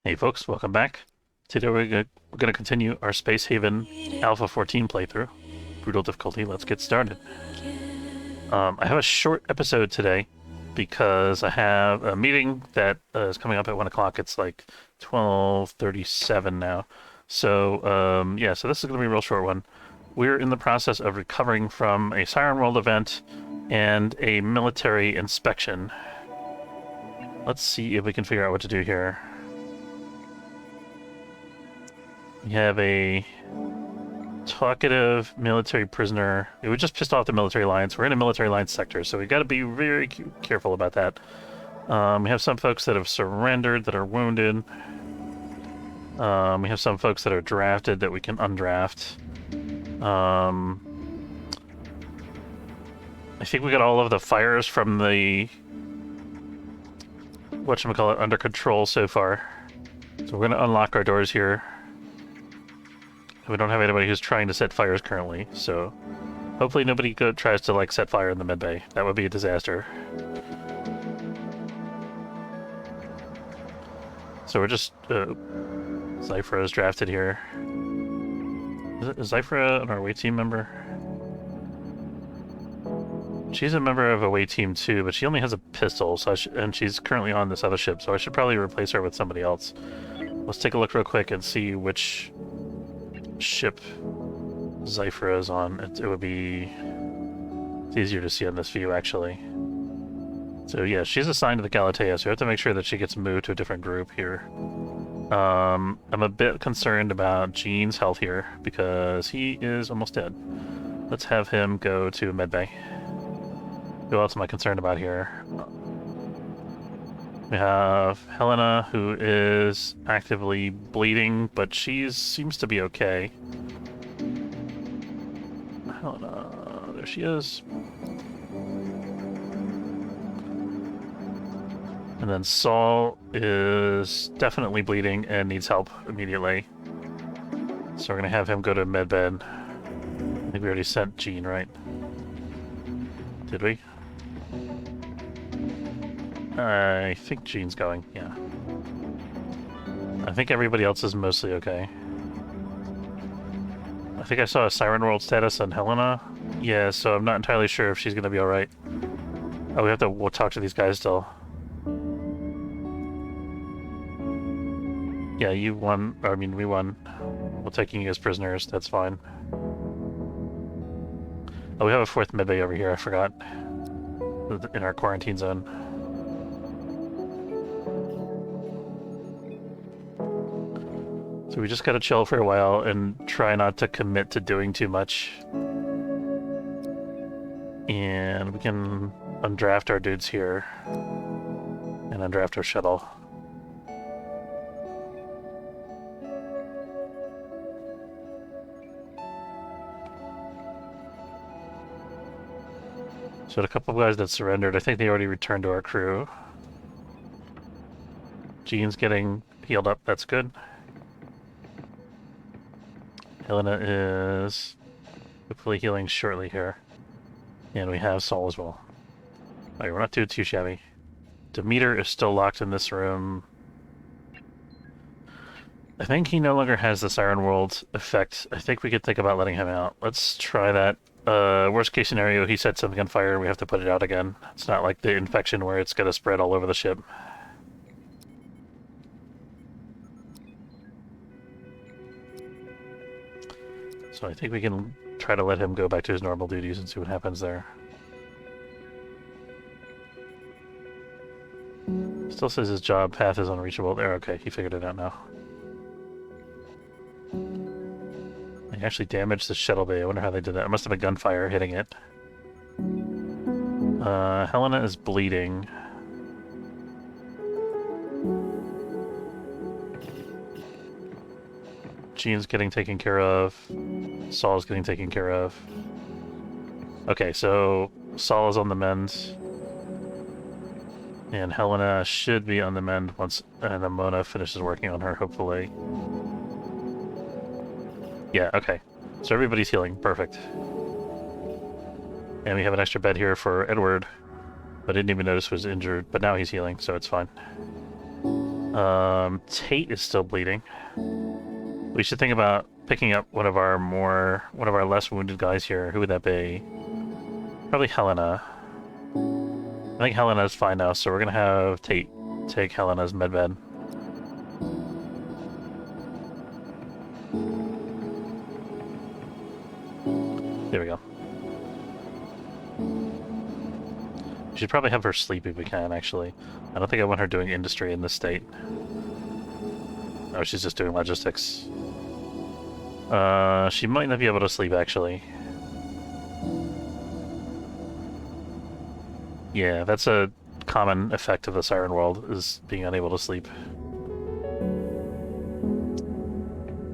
Hey folks, welcome back. Today we're going to continue our Space Haven Alpha 14 playthrough. Brutal difficulty, let's get started. I have a short episode today because I have a meeting that is coming up at 1 o'clock. It's like 12:37 now. So, yeah, so this is going to be a real short one. We're in the process of recovering from a Siren World event and a military inspection. Let's see if we can figure out what to do here. We have a talkative military prisoner. It would just pissed off the military lines. We're in a military line sector, so we got to be very careful about that. We have some folks that have surrendered that are wounded. We have some folks that are drafted that we can undraft. I think we got all of the fires from the whatchamacallit under control so far. So we're going to unlock our doors here. We don't have anybody who's trying to set fires currently, so hopefully nobody tries to like set fire in the medbay. That would be a disaster. So we're just Zyphra is drafted here. Is Zyphra an away team member? She's a member of away team too, but she only has a pistol, so and she's currently on this other ship, so I should probably replace her with somebody else. Let's take a look real quick and see which ship Zyphra is on. It would be... It's easier to see on this view, actually. So yeah, she's assigned to the Galatea, so we have to make sure that she gets moved to a different group here. I'm a bit concerned about Gene's health here, because he is almost dead. Let's have him go to medbay. Who else am I concerned about here? We have Helena, who is actively bleeding, but she seems to be okay. Helena, there she is. And then Saul is definitely bleeding and needs help immediately. So we're going to have him go to medbed. I think we already sent Gene, right? Did we? I think Gene's going, yeah. I think everybody else is mostly okay. I think I saw a Siren World status on Helena. Yeah, so I'm not entirely sure if she's going to be alright. Oh, we'll talk to these guys still. Yeah, you won. I mean, we won. We're taking you as prisoners, that's fine. Oh, we have a fourth medbay over here, I forgot. In our quarantine zone. So we just gotta chill for a while and try not to commit to doing too much. And we can undraft our dudes here. And undraft our shuttle. So a couple of guys that surrendered, I think they already returned to our crew. Gene's getting healed up, that's good. Helena is hopefully healing shortly here. And we have Saul as well. Alright, we're not doing too shabby. Demeter is still locked in this room. I think he no longer has the Siren World effect. I think we could think about letting him out. Let's try that. Worst case scenario, he set something on fire and we have to put it out again. It's not like the infection where it's gonna spread all over the ship. So I think we can try to let him go back to his normal duties and see what happens there. Still says his job path is unreachable. There, okay, he figured it out now. They actually damaged the shuttle bay. I wonder how they did that. It must have been gunfire hitting it. Helena is bleeding. Gene's getting taken care of. Saul's getting taken care of. Okay, so Saul is on the mend. And Helena should be on the mend once Mona finishes working on her, hopefully. Yeah, okay. So everybody's healing. Perfect. And we have an extra bed here for Edward. I didn't even notice was injured, but now he's healing, so it's fine. Tate is still bleeding. We should think about picking up one of our less wounded guys here. Who would that be? Probably Helena. I think Helena's fine now, so we're gonna have Tate take Helena's medbed. There we go. We should probably have her sleep if we can, actually. I don't think I want her doing industry in this state. Oh, she's just doing logistics. She might not be able to sleep, actually. Yeah, that's a common effect of the Siren World, is being unable to sleep.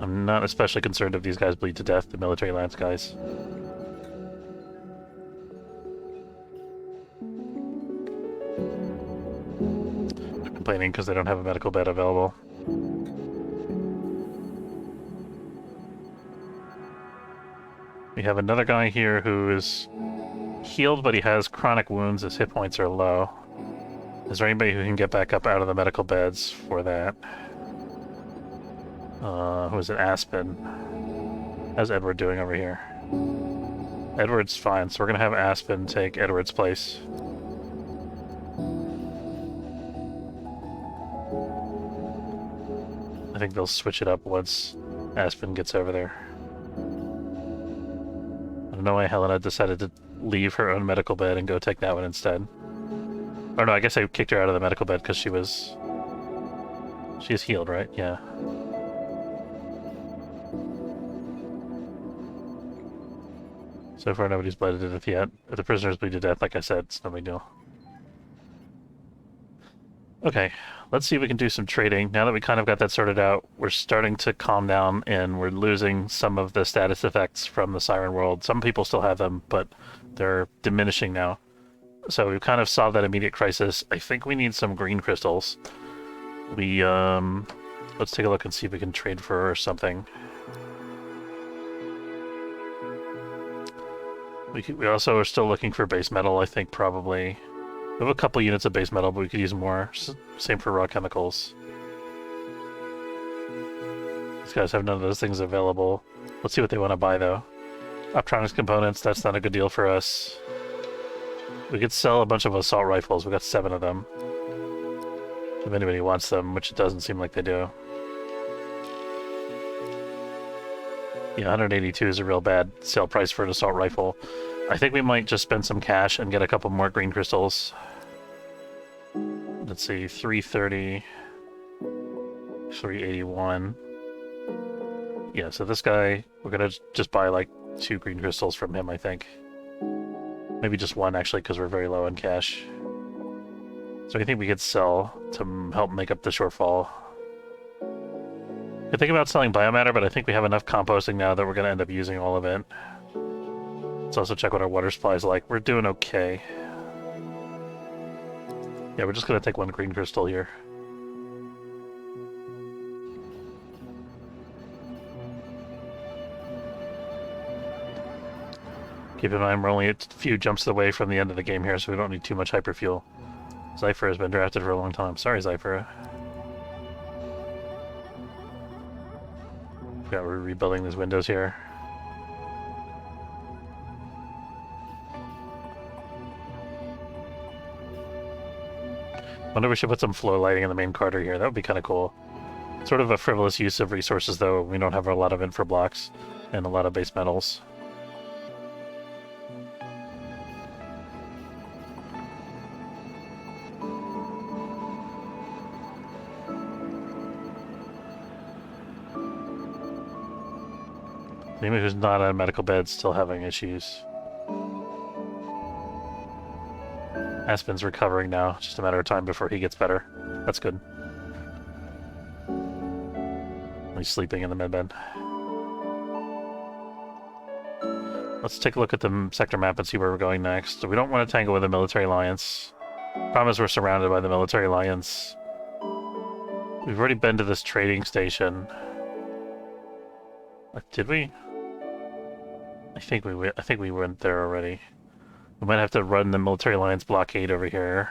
I'm not especially concerned if these guys bleed to death, the military lance guys. They're complaining because they don't have a medical bed available. We have another guy here who is healed, but he has chronic wounds. His hit points are low. Is there anybody who can get back up out of the medical beds for that? Who is it? Aspen. How's Edward doing over here? Edward's fine, so we're gonna have Aspen take Edward's place. I think they'll switch it up once Aspen gets over there. I don't know why Helena decided to leave her own medical bed and go take that one instead. Oh no, I guess I kicked her out of the medical bed because she is healed, right? Yeah. So far nobody's bled to death yet. If the prisoners bleed to death, like I said, it's no big deal. Okay, let's see if we can do some trading. Now that we kind of got that sorted out, we're starting to calm down and we're losing some of the status effects from the Siren World. Some people still have them, but they're diminishing now. So we've kind of solved that immediate crisis. I think we need some green crystals. Let's take a look and see if we can trade for something. We also are still looking for base metal, I think, probably. We have a couple units of base metal, but we could use more. Same for raw chemicals. These guys have none of those things available. Let's see what they want to buy, though. Optronics components, that's not a good deal for us. We could sell a bunch of assault rifles. We've got 7 of them. If anybody wants them, which it doesn't seem like they do. Yeah, 182 is a real bad sale price for an assault rifle. I think we might just spend some cash and get a couple more green crystals. Let's see, 330, 381. Yeah, so this guy, we're gonna just buy like 2 green crystals from him, I think. Maybe just 1, actually, because we're very low on cash. So I think we could sell to help make up the shortfall. I think about selling biomatter, but I think we have enough composting now that we're going to end up using all of it. Let's also check what our water supply is like. We're doing okay. Yeah, we're just going to take 1 green crystal here. Keep in mind, we're only a few jumps away from the end of the game here, so we don't need too much hyperfuel. Zypher has been drafted for a long time. Sorry, Zypher. Yeah, we're rebuilding these windows here. Wonder if we should put some floor lighting in the main corridor here. That would be kind of cool. Sort of a frivolous use of resources, though. We don't have a lot of infra blocks and a lot of base metals. Anybody who's not on a medical bed still having issues. Aspen's recovering now. Just a matter of time before he gets better. That's good. He's sleeping in the medbed. Let's take a look at the sector map and see where we're going next. So we don't want to tangle with the military alliance. Problem is we're surrounded by the military alliance. We've already been to this trading station. Did we? I think we went there already. We might have to run the military alliance blockade over here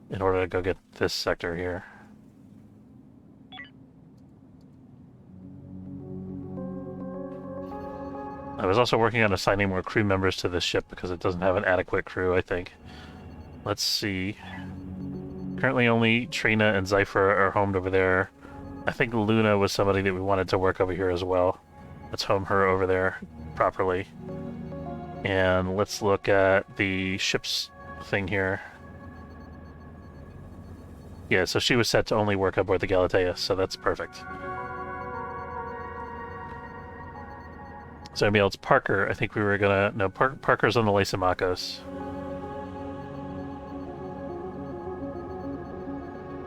in order to go get this sector here. I was also working on assigning more crew members to this ship because it doesn't have an adequate crew, I think. Let's see. Currently only Trina and Zypher are homed over there. I think Luna was somebody that we wanted to work over here as well. Let's home her over there properly. And let's look at the ship's thing here. Yeah, so she was set to only work aboard the Galatea, so that's perfect. So anybody else? Parker, I think we were gonna... No, Parker's on the Lysimachos.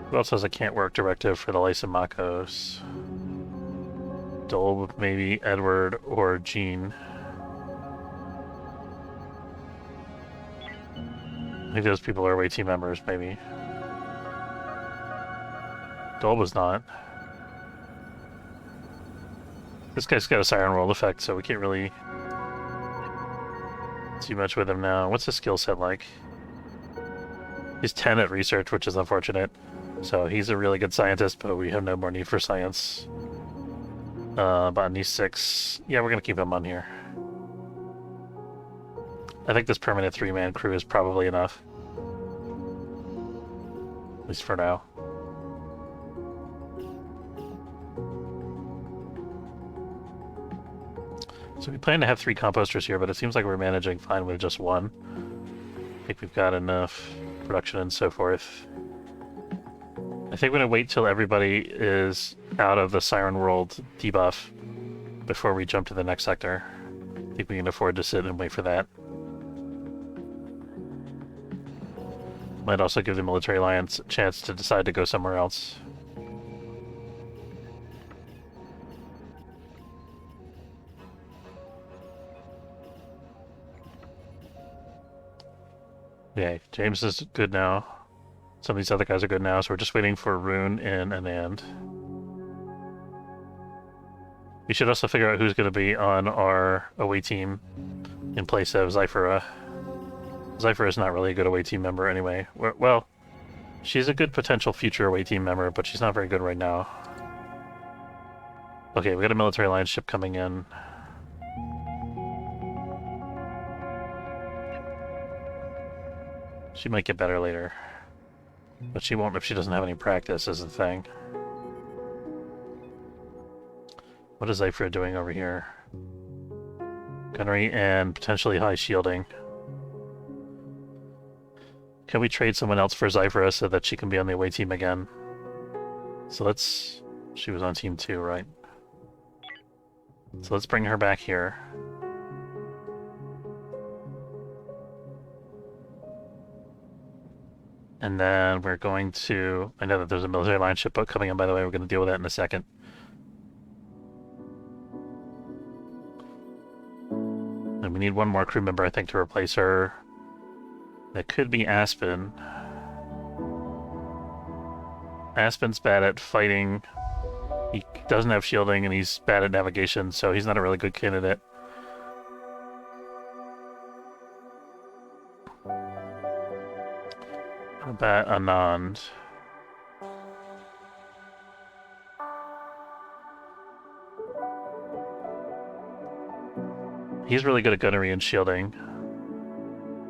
Who else has a can't work directive for the Lysimachos? Dole, maybe Edward or Jean. I think those people are away team members, maybe. Dole was not. This guy's got a Siren World effect, so we can't really do much with him now. What's his skill set like? He's 10 at research, which is unfortunate. So he's a really good scientist, but we have no more need for science. Botany 6. Yeah, we're gonna keep him on here. I think this permanent 3-man crew is probably enough. At least for now. So we plan to have 3 composters here, but it seems like we're managing fine with just 1. I think we've got enough production and so forth. I think we're going to wait till everybody is out of the Siren World debuff before we jump to the next sector. I think we can afford to sit and wait for that. Might also give the Military Alliance a chance to decide to go somewhere else. Okay, James is good now. Some of these other guys are good now, so we're just waiting for Rune and Anand. We should also figure out who's going to be on our away team in place of Zyphera. Zyphera is not really a good away team member anyway. Well, she's a good potential future away team member, but she's not very good right now. Okay, we got a Military Alliance ship coming in. She might get better later. But she won't if she doesn't have any practice, is the thing. What is Zyphera doing over here? Gunnery and potentially high shielding. Can we trade someone else for Zyphera so that she can be on the away team again? So let's... She was on team 2, right? So let's bring her back here. And then we're going to... I know that there's a Military Alliance ship boat coming in, by the way. We're going to deal with that in a second. And we need one more crew member, I think, to replace her. That could be Aspen. Aspen's bad at fighting. He doesn't have shielding, and he's bad at navigation, so he's not a really good candidate. How about Anand? He's really good at gunnery and shielding.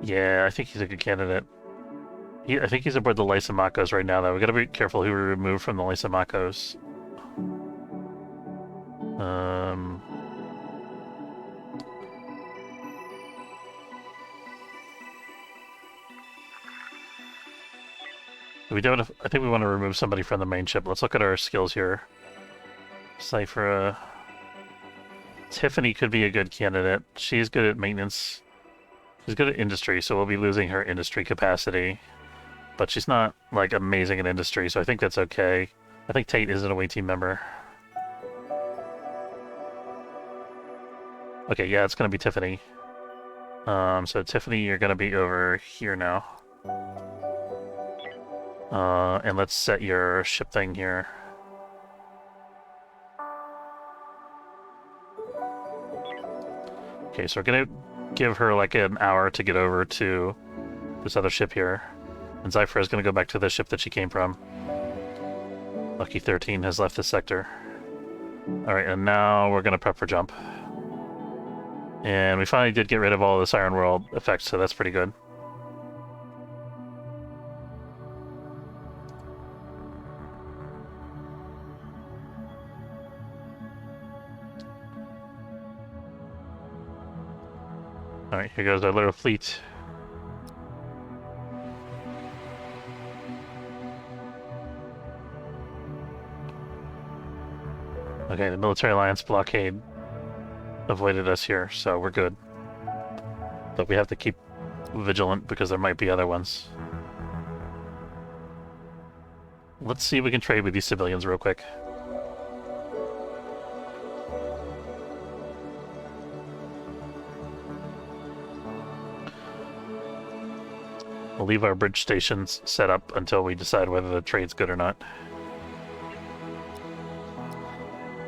Yeah, I think he's a good candidate. I think he's aboard the Lysimachos right now, though. We gotta be careful who we remove from the Lysimachos. We don't. I think we want to remove somebody from the main ship. Let's look at our skills here. Cypher. Tiffany could be a good candidate. She's good at maintenance. She's good at industry, so we'll be losing her industry capacity. But she's not, like, amazing at industry, so I think that's okay. I think Tate is an away team member. Okay, yeah, it's gonna be Tiffany. So Tiffany, you're gonna be over here now. And let's set your ship thing here. Okay, so we're gonna give her like an hour to get over to this other ship here. And Zyphera is gonna go back to the ship that she came from. Lucky 13 has left the sector. Alright, and now we're gonna prep for jump. And we finally did get rid of all of this Iron World effects, so that's pretty good. Alright, here goes our little fleet. Okay, the military alliance blockade avoided us here, so we're good. But we have to keep vigilant because there might be other ones. Let's see if we can trade with these civilians real quick. We'll leave our bridge stations set up until we decide whether the trade's good or not.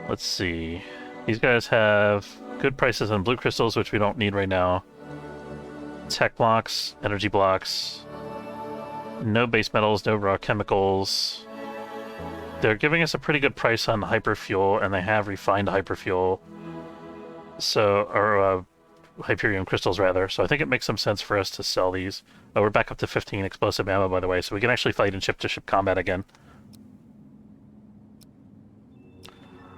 Let's see. These guys have good prices on blue crystals, which we don't need right now. Tech blocks, energy blocks. No base metals, no raw chemicals. They're giving us a pretty good price on hyperfuel, and they have refined hyperfuel. So, or Hyperion crystals, rather. So I think it makes some sense for us to sell these. Oh, we're back up to 15 explosive ammo, by the way, so we can actually fight in ship-to-ship combat again.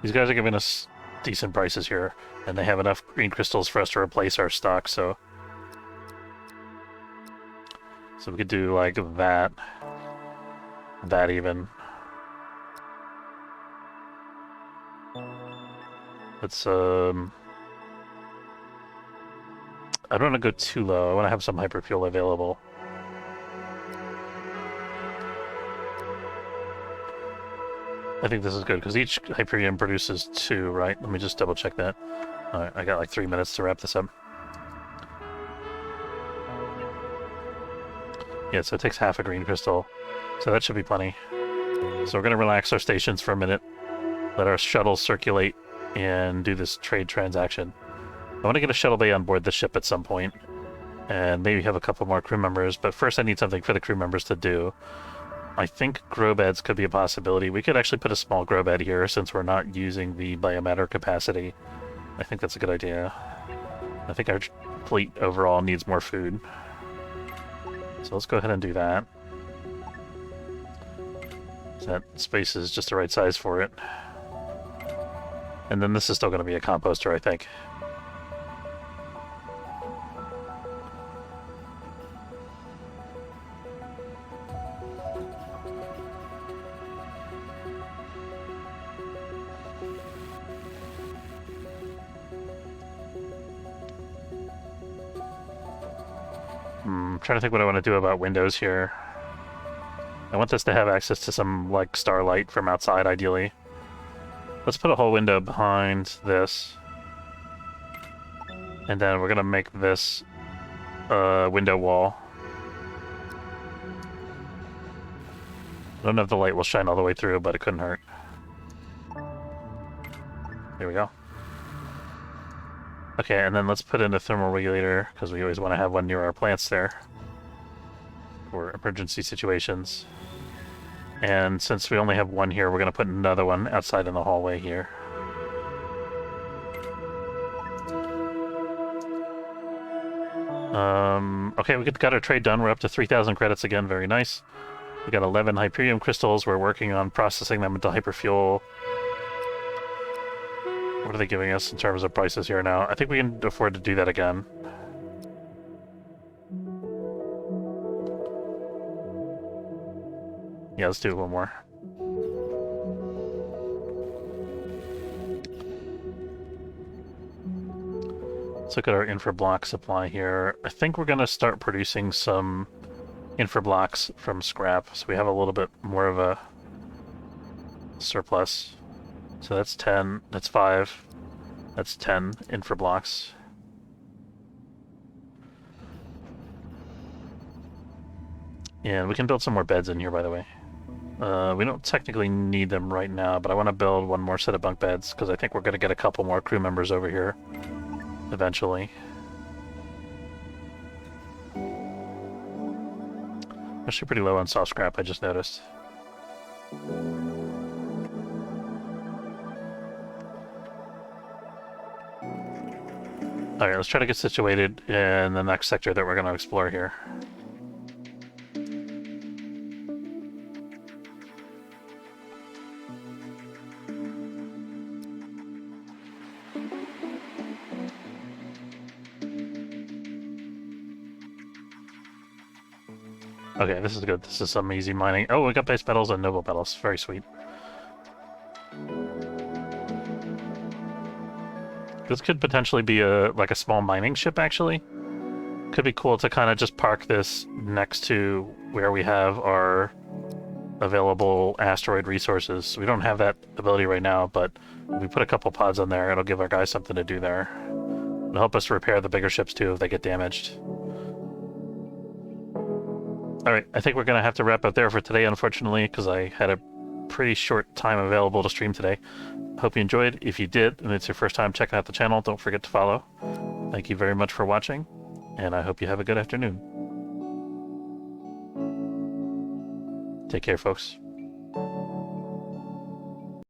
These guys are giving us decent prices here, and they have enough green crystals for us to replace our stock, so... So we could do, like, that. That, even. Let's, I don't want to go too low. I want to have some hyperfuel available. I think this is good, because each Hyperion produces 2, right? Let me just double check that. Alright, I got like 3 minutes to wrap this up. Yeah, so it takes half a green crystal. So that should be plenty. So we're going to relax our stations for a minute. Let our shuttles circulate and do this trade transaction. I want to get a shuttle bay on board the ship at some point. And maybe have a couple more crew members. But first I need something for the crew members to do. I think grow beds could be a possibility. We could actually put a small grow bed here since we're not using the biomatter capacity. I think that's a good idea. I think our fleet overall needs more food. So let's go ahead and do that. That space is just the right size for it. And then this is still going to be a composter, I think. I'm trying to think what I want to do about windows here. I want this to have access to some, like, starlight from outside, ideally. Let's put a whole window behind this. And then we're going to make this a window wall. I don't know if the light will shine all the way through, but it couldn't hurt. There we go. Okay, and then let's put in a thermal regulator, because we always want to have one near our plants there for emergency situations. And since we only have one here, we're going to put another one outside in the hallway here. Okay, we got our trade done. We're up to 3,000 credits again. Very nice. We got 11 Hyperium crystals. We're working on processing them into hyperfuel. What are they giving us in terms of prices here now? I think we can afford to do that again. Yeah, let's do one more. Let's look at our infra block supply here. I think we're going to start producing some infra blocks from scrap, so we have a little bit more of a surplus. So that's 10, that's 5, that's 10 infra blocks. And we can build some more beds in here, by the way. We don't technically need them right now, but I want to build one more set of bunk beds, because I think we're going to get a couple more crew members over here eventually. Actually pretty low on soft scrap, I just noticed. Alright, let's try to get situated in the next sector that we're going to explore here. Okay, this is good. This is some easy mining. Oh, we got base metals and noble metals. Very sweet. This could potentially be like a small mining ship, actually. Could be cool to kind of just park this next to where we have our available asteroid resources. We don't have that ability right now, but if we put a couple pods on there, it'll give our guys something to do there. It'll help us repair the bigger ships, too, if they get damaged. Alright, I think we're going to have to wrap up there for today, unfortunately, because I had a pretty short time available to stream today. Hope you enjoyed. If you did, and it's your first time checking out the channel, don't forget to follow. Thank you very much for watching, and I hope you have a good afternoon. Take care, folks.